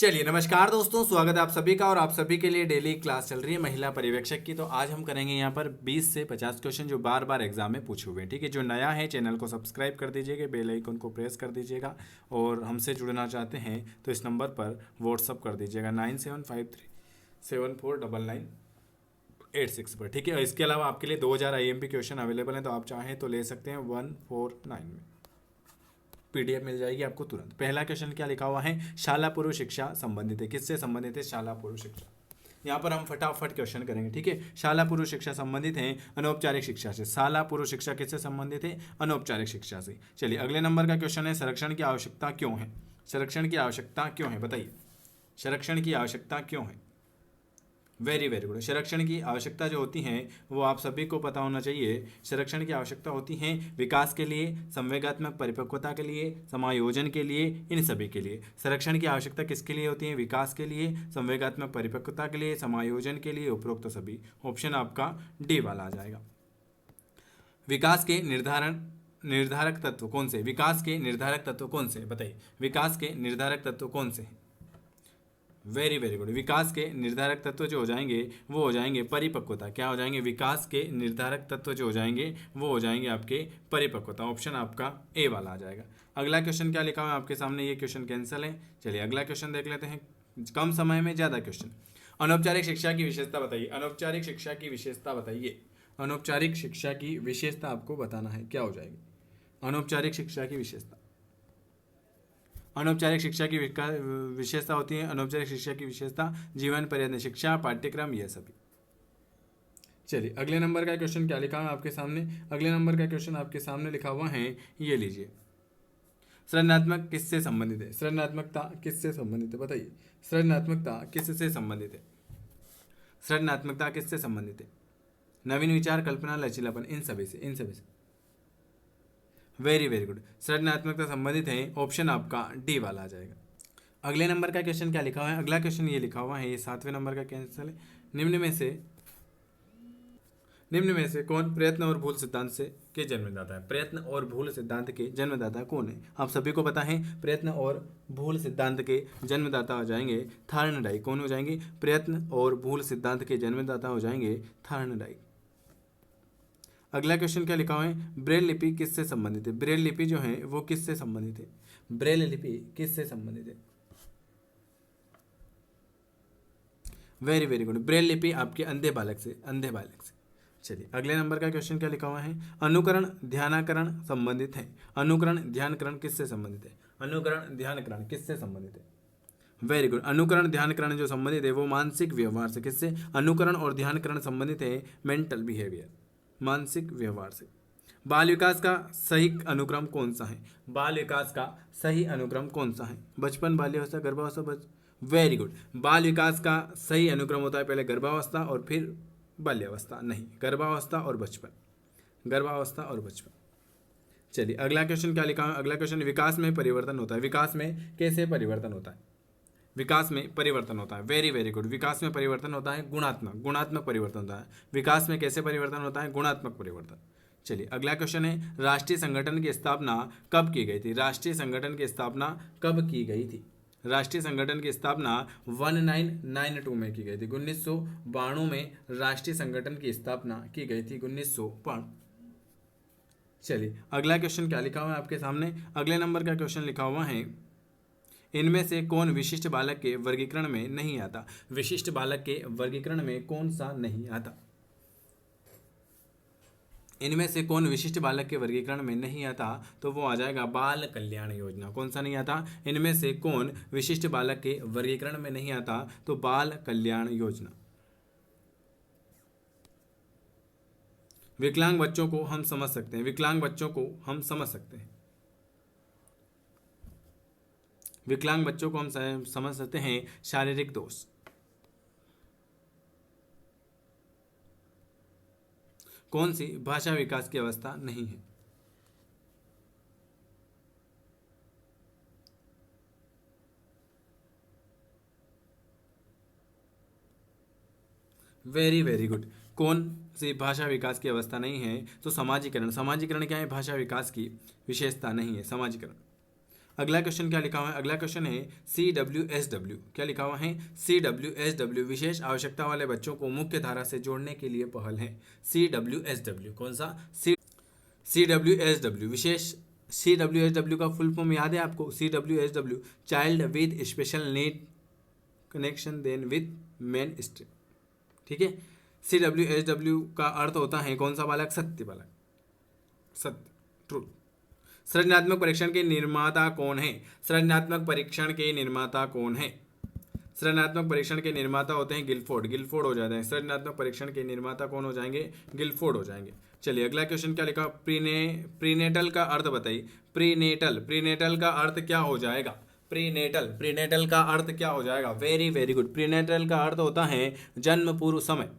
चलिए नमस्कार दोस्तों, स्वागत है आप सभी का। और आप सभी के लिए डेली क्लास चल रही है महिला पर्यवेक्षक की। तो आज हम करेंगे यहाँ पर 20 से 50 क्वेश्चन जो बार बार एग्जाम में पूछे हुए हैं। ठीक है, जो नया है चैनल को सब्सक्राइब कर दीजिएगा, बेल आइकन को प्रेस कर दीजिएगा। और हमसे जुड़ना चाहते हैं तो इस नंबर पर व्हाट्सअप कर दीजिएगा 9753749986 पर। ठीक है, और इसके अलावा आपके लिए 2000 IMP क्वेश्चन अवेलेबल हैं, तो आप चाहें तो ले सकते हैं 149 में। PDF मिल जाएगी आपको तुरंत। पहला क्वेश्चन क्या लिखा हुआ है, शाला पूर्व शिक्षा संबंधित है। किससे संबंधित है? शाला पूर्व शिक्षा। यहाँ पर हम फटाफट क्वेश्चन करेंगे। ठीक है, शाला पूर्व शिक्षा संबंधित है अनौपचारिक शिक्षा से। शाला पूर्व शिक्षा किससे संबंधित है? अनौपचारिक शिक्षा से। चलिए अगले नंबर का क्वेश्चन है, संरक्षण की आवश्यकता क्यों है? संरक्षण की आवश्यकता क्यों है, बताइए। संरक्षण की आवश्यकता क्यों है? Very very good. संरक्षण की आवश्यकता जो होती हैं वो आप सभी को पता होना चाहिए। संरक्षण की आवश्यकता होती हैं विकास के लिए, संवेगात्मक परिपक्वता के लिए, समायोजन के लिए, इन सभी के लिए। संरक्षण की आवश्यकता किसके लिए होती है? विकास के लिए, संवेगात्मक परिपक्वता के लिए, समायोजन के लिए, उपरोक्त सभी। ऑप्शन आपका डी वाला आ जाएगा। विकास के निर्धारक तत्व कौन से? विकास के निर्धारक तत्व कौन से, बताइए। विकास के निर्धारक तत्व कौन से हैं? Very very good. विकास के निर्धारक तत्व जो हो जाएंगे वो हो जाएंगे परिपक्वता। क्या हो जाएंगे? विकास के निर्धारक तत्व जो हो जाएंगे वो हो जाएंगे आपके परिपक्वता। ऑप्शन आपका ए वाला आ जाएगा। अगला क्वेश्चन क्या लिखा हुआ है आपके सामने? ये क्वेश्चन कैंसिल है। चलिए अगला क्वेश्चन देख लेते हैं। कम समय में ज़्यादा क्वेश्चन। अनौपचारिक शिक्षा की विशेषता बताइए। अनौपचारिक शिक्षा की विशेषता बताइए। अनौपचारिक शिक्षा की विशेषता आपको बताना है, क्या हो जाएगी अनौपचारिक शिक्षा की विशेषता? अनौपचारिक शिक्षा की विशेषता होती है, अनौपचारिक शिक्षा की विशेषता जीवन पर्यंत शिक्षा, पाठ्यक्रम, ये सभी। चलिए अगले नंबर का क्वेश्चन क्या लिखा है आपके सामने? अगले नंबर का क्वेश्चन आपके सामने लिखा हुआ है, ये लीजिए। सृजनात्मक किससे संबंधित है? सृजनात्मकता किससे संबंधित है, बताइए। सृजनात्मकता किससे संबंधित है? सृजनात्मकता किससे संबंधित है? नवीन विचार, कल्पना, लचीलापन, इन सभी से, इन सभी से। Very very good. सृजनात्मकता संबंधित है, ऑप्शन आपका डी वाला आ जाएगा। अगले नंबर का क्वेश्चन क्या लिखा हुआ है? अगला क्वेश्चन ये लिखा हुआ है, ये 7वें नंबर का कैंसिल है। निम्न में से कौन प्रयत्न और भूल सिद्धांत से के जन्मदाता है? प्रयत्न और भूल सिद्धांत के जन्मदाता कौन है? आप सभी को पता है प्रयत्न और भूल सिद्धांत के जन्मदाता हो जाएंगे थार्नडाइक। कौन हो जाएंगे? प्रयत्न और भूल सिद्धांत के जन्मदाता हो जाएंगे थार्नडाइक। अगला क्वेश्चन क्या लिखा हुआ है? ब्रेल लिपि किससे संबंधित है? ब्रेल लिपि जो है वो किससे संबंधित है? ब्रेल लिपि किससे संबंधित है? Very very good. ब्रेल लिपि आपके अंधे बालक से, अंधे बालक से। चलिए अगले नंबर का क्वेश्चन क्या लिखा हुआ है? अनुकरण ध्यानाकरण संबंधित है। अनुकरण ध्यानकरण किससे संबंधित है? अनुकरण ध्यानकरण किससे संबंधित है? Very good. अनुकरण ध्यानकरण जो संबंधित है वो मानसिक व्यवहार से। किससे? अनुकरण और ध्यानकरण संबंधित है मेंटल बिहेवियर, मानसिक व्यवहार से। बाल विकास का सही अनुक्रम कौन सा है? बाल विकास का सही अनुक्रम कौन सा है? बचपन, बाल्यावस्था, गर्भावस्था, वेरी गुड। बाल विकास का सही अनुक्रम होता है पहले गर्भावस्था और फिर बाल्यावस्था, नहीं, गर्भावस्था और बचपन, गर्भावस्था और बचपन। चलिए अगला क्वेश्चन क्या लिखा है? अगला क्वेश्चन, विकास में परिवर्तन होता है। विकास में कैसे परिवर्तन होता है? विकास में परिवर्तन होता है, वेरी वेरी गुड। विकास में परिवर्तन होता है गुणात्मक, गुणात्मक परिवर्तन होता है। विकास में कैसे परिवर्तन होता है? गुणात्मक परिवर्तन। चलिए अगला क्वेश्चन है, राष्ट्रीय संगठन की स्थापना कब की गई थी? राष्ट्रीय संगठन की स्थापना कब की गई थी? राष्ट्रीय संगठन की स्थापना 1992 में की गई थी। 1992 में राष्ट्रीय संगठन की स्थापना की गई थी, 1992। चलिए अगला क्वेश्चन क्या लिखा हुआ है आपके सामने? अगले नंबर का क्वेश्चन लिखा हुआ है, इनमें से कौन विशिष्ट बालक के वर्गीकरण में नहीं आता? विशिष्ट बालक के वर्गीकरण में कौन सा नहीं आता? इनमें से कौन विशिष्ट बालक के वर्गीकरण में नहीं आता? तो वो आ जाएगा बाल कल्याण योजना। कौन सा नहीं आता? इनमें से कौन विशिष्ट बालक के वर्गीकरण में नहीं आता? तो बाल कल्याण योजना। विकलांग बच्चों को हम समझ सकते हैं, विकलांग बच्चों को हम समझ सकते हैं, विकलांग बच्चों को हम समझ सकते हैं शारीरिक दोष। कौन सी भाषा विकास की अवस्था नहीं है? Very very good. कौन सी भाषा विकास की अवस्था नहीं है? तो समाजीकरण। समाजीकरण क्या है? भाषा विकास की विशेषता नहीं है, समाजीकरण। अगला क्वेश्चन क्या लिखा हुआ है? अगला क्वेश्चन है CWSW। क्या लिखा हुआ है? CWSW विशेष आवश्यकता वाले बच्चों को मुख्य धारा से जोड़ने के लिए पहल है। CWSW कौन सा? CWSW विशेष। CWSW का फुल फॉर्म याद है आपको? CWSW child with special need connection then with mainstream. ठीक है, CWSW का अर्थ होता है कौन सा बालक? सत्य बालक, सत्य, ट्रू। सृजनात्मक परीक्षण के निर्माता कौन है? सृजनात्मक परीक्षण के निर्माता कौन है? सृजनात्मक परीक्षण के निर्माता होते हैं गिलफोर्ड। गिलफोर्ड हो जाते हैं सृजनात्मक परीक्षण के निर्माता। कौन हो जाएंगे? गिलफोर्ड हो जाएंगे। चलिए अगला क्वेश्चन क्या लिखा? प्रीनेटल का अर्थ बताइए। प्रीनेटल का अर्थ क्या हो जाएगा? प्रीनेटल का अर्थ क्या हो जाएगा? Very very good. प्रीनेटल का अर्थ होता है जन्म पूर्व समय।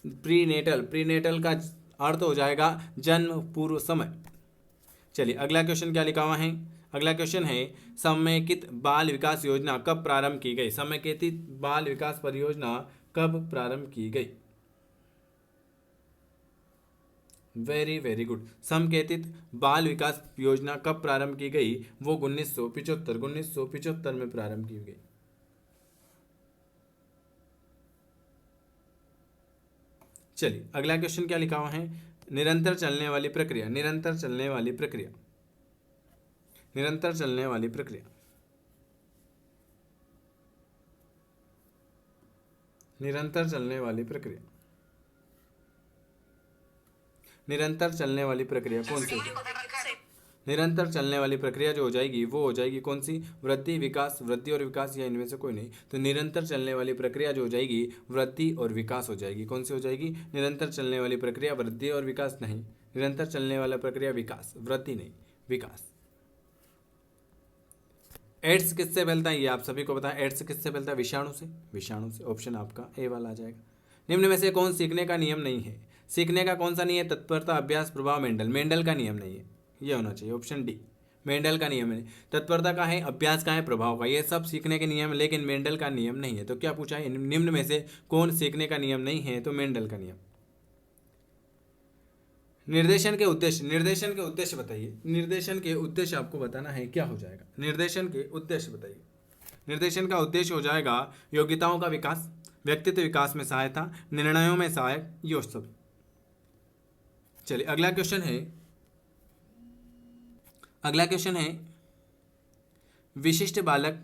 प्रीनेटल का अर्थ हो जाएगा जन्म पूर्व समय। चलिए अगला क्वेश्चन क्या लिखा हुआ है? अगला क्वेश्चन है समेकित बाल विकास योजना कब प्रारंभ की गई? समेकित बाल विकास परियोजना कब प्रारंभ की गई? Very very good. समेकित बाल विकास योजना कब प्रारंभ की गई? वो 1975 में प्रारंभ की गई। चलिए अगला क्वेश्चन क्या लिखा हुआ है? निरंतर चलने वाली प्रक्रिया। निरंतर चलने वाली प्रक्रिया। निरंतर चलने वाली प्रक्रिया। निरंतर चलने वाली प्रक्रिया। निरंतर चलने वाली प्रक्रिया कौन सी? निरंतर चलने वाली प्रक्रिया जो हो जाएगी वो हो जाएगी कौन सी? वृद्धि, विकास, वृद्धि और विकास, या इनमें से कोई नहीं। तो निरंतर चलने वाली प्रक्रिया जो हो जाएगी वृद्धि और विकास हो जाएगी। कौन सी हो जाएगी? निरंतर चलने वाली प्रक्रिया वृद्धि और विकास नहीं, निरंतर चलने वाला प्रक्रिया विकास, वृद्धि नहीं, विकास। एड्स किससे फैलता है? ये आप सभी को पता है। एड्स किससे फैलता है? विषाणु से। विषाणु से। ऑप्शन आपका ए वाला आ जाएगा। निम्न में से कौन सीखने का नियम नहीं है? सीखने का कौन सा नहीं है? तत्परता, अभ्यास, प्रभाव, मेंडल। मेंडल का नियम नहीं है, ये होना चाहिए ऑप्शन डी। मेंडल का नियम है। तत्परता का है, अभ्यास का है, प्रभाव का, ये सब सीखने के नियम है, लेकिन मेंडल का नियम नहीं है। तो क्या पूछा है? निम्न में से कौन सीखने का नियम नहीं है? तो मेंडल का नियम। निर्देशन के उद्देश्य। निर्देशन के उद्देश्य बताइए। निर्देशन के उद्देश्य आपको बताना है, क्या हो जाएगा? निर्देशन के उद्देश्य बताइए। निर्देशन का उद्देश्य हो जाएगा योग्यताओं का विकास, व्यक्तित्व विकास में सहायता, निर्णयों में सहायक, ये सब। चलिए अगला क्वेश्चन है। अगला क्वेश्चन है विशिष्ट बालक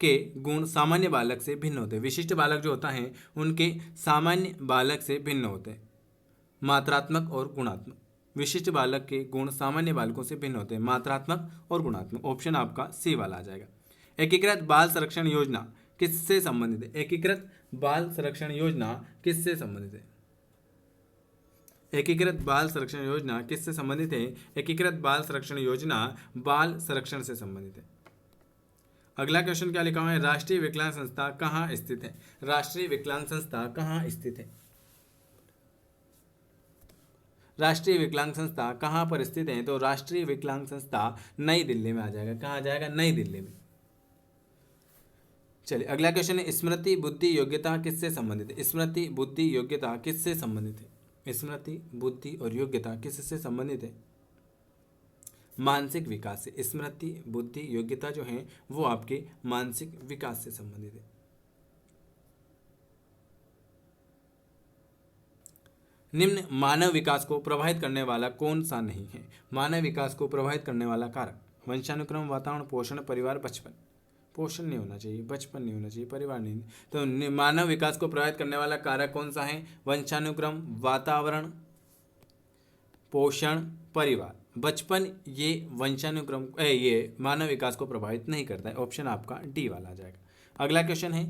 के गुण सामान्य बालक से भिन्न होते हैं। विशिष्ट बालक जो होता है उनके सामान्य बालक से भिन्न होते हैं। मात्रात्मक और गुणात्मक। विशिष्ट बालक के गुण सामान्य बालकों से भिन्न होते हैं, मात्रात्मक और गुणात्मक। ऑप्शन आपका सी वाला आ जाएगा। एकीकृत बाल संरक्षण योजना किससे संबंधित है? एकीकृत बाल संरक्षण योजना किससे संबंधित है? एकीकृत बाल संरक्षण योजना किससे संबंधित है? एकीकृत बाल संरक्षण योजना बाल संरक्षण से संबंधित है। अगला क्वेश्चन क्या लिखा हुआ है? राष्ट्रीय विकलांग संस्था कहाँ स्थित है? राष्ट्रीय विकलांग संस्था कहाँ स्थित है? राष्ट्रीय विकलांग संस्था कहाँ पर स्थित है? तो राष्ट्रीय विकलांग संस्था नई दिल्ली में आ जाएगा। कहाँ आ जाएगा? नई दिल्ली में। चलिए अगला क्वेश्चन है स्मृति, बुद्धि, योग्यता किससे संबंधित है? स्मृति, बुद्धि, योग्यता किससे संबंधित है? स्मृति, बुद्धि और योग्यता किससे संबंधित है? मानसिक विकास से। स्मृति, बुद्धि, योग्यता जो है वो आपके मानसिक विकास से संबंधित है। निम्न मानव विकास को प्रभावित करने वाला कौन सा नहीं है? मानव विकास को प्रभावित करने वाला कारक वंशानुक्रम, वातावरण, पोषण, परिवार, बचपन। पोषण नहीं होना चाहिए, बचपन नहीं होना चाहिए, परिवार नहीं। तो मानव विकास को प्रभावित करने वाला कारक कौन सा है? वंशानुक्रम, वातावरण, पोषण, परिवार, बचपन। ये वंशानुक्रम ये मानव विकास को प्रभावित नहीं करता है। ऑप्शन आपका डी वाला आ जाएगा। अगला क्वेश्चन है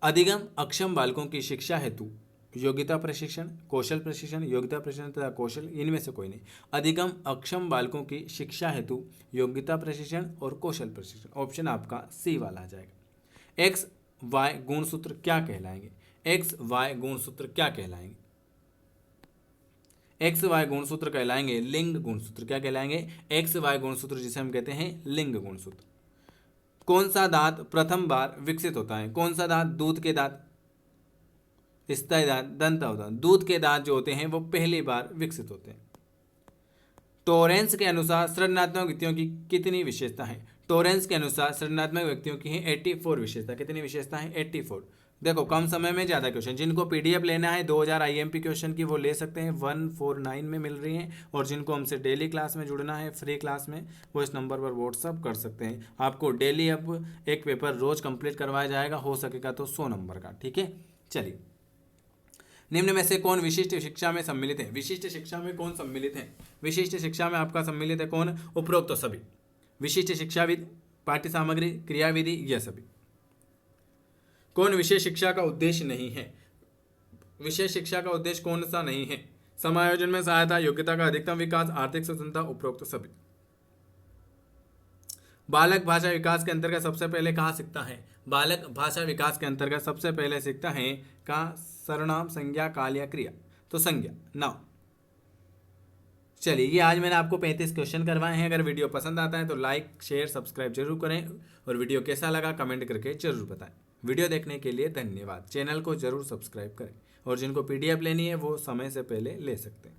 अधिगम अक्षम बालकों की शिक्षा हेतु योग्यता प्रशिक्षण, कौशल प्रशिक्षण, योग्यता प्रशिक्षण तथा कौशल, इनमें से कोई नहीं। अधिगम अक्षम बालकों की शिक्षा हेतु योग्यता प्रशिक्षण और कौशल प्रशिक्षण। ऑप्शन आपका सी वाला आ जाएगा। एक्स वाई गुणसूत्र क्या कहलाएंगे? एक्स वाई गुणसूत्र क्या कहलाएंगे? एक्स वाई गुणसूत्र कहलाएंगे लिंग गुणसूत्र। क्या कहलाएंगे? एक्स वाई गुणसूत्र जिसे हम कहते हैं लिंग गुणसूत्र। कौन सा दांत प्रथम बार विकसित होता है? कौन सा दांत? दूध के दांत, स्तय दांत, दंतावदांत। दूध के दांत जो होते हैं वो पहली बार विकसित होते हैं। टॉरेंस के अनुसार सृजनात्मक वित्तियों की कितनी विशेषता है? टॉरेंस के अनुसार सृजनात्मक व्यक्तियों की है 84 विशेषता। कितनी विशेषता है? 84। देखो कम समय में ज़्यादा क्वेश्चन, जिनको पीडीएफ लेना है 2000 आईएमपी क्वेश्चन की वो ले सकते हैं, 149 में मिल रही हैं। और जिनको हमसे डेली क्लास में जुड़ना है फ्री क्लास में, वो इस नंबर पर व्हाट्सअप कर सकते हैं। आपको डेली अब एक पेपर रोज कंप्लीट करवाया जाएगा, हो सकेगा तो 100 नंबर का। ठीक है, चलिए। निम्न में से कौन विशिष्ट शिक्षा में सम्मिलित है? विशिष्ट शिक्षा में कौन सम्मिलित है? विशिष्ट शिक्षा में आपका सम्मिलित है कौन? उपरोक्त तो सभी। विशिष्ट शिक्षाविद, पाठ्य सामग्री, क्रियाविधि, यह सभी। कौन विशेष शिक्षा का उद्देश्य नहीं है? विशेष शिक्षा का उद्देश्य कौन सा नहीं है? समायोजन में सहायता, योग्यता का अधिकतम विकास, आर्थिक स्वतंत्रता, उपरोक्त तो सभी। बालक भाषा विकास के अंतर्गत सबसे पहले कहाँ सीखता है? बालक भाषा विकास के अंतर्गत सबसे पहले सीखता है कहाँ? सर्वनाम, संज्ञा, काल या क्रिया। तो संज्ञा, नाउन। चलिए, ये आज मैंने आपको 35 क्वेश्चन करवाए हैं। अगर वीडियो पसंद आता है तो लाइक, शेयर, सब्सक्राइब जरूर करें और वीडियो कैसा लगा कमेंट करके जरूर बताएं। वीडियो देखने के लिए धन्यवाद। चैनल को जरूर सब्सक्राइब करें और जिनको पीडीएफ लेनी है वो समय से पहले ले सकते हैं।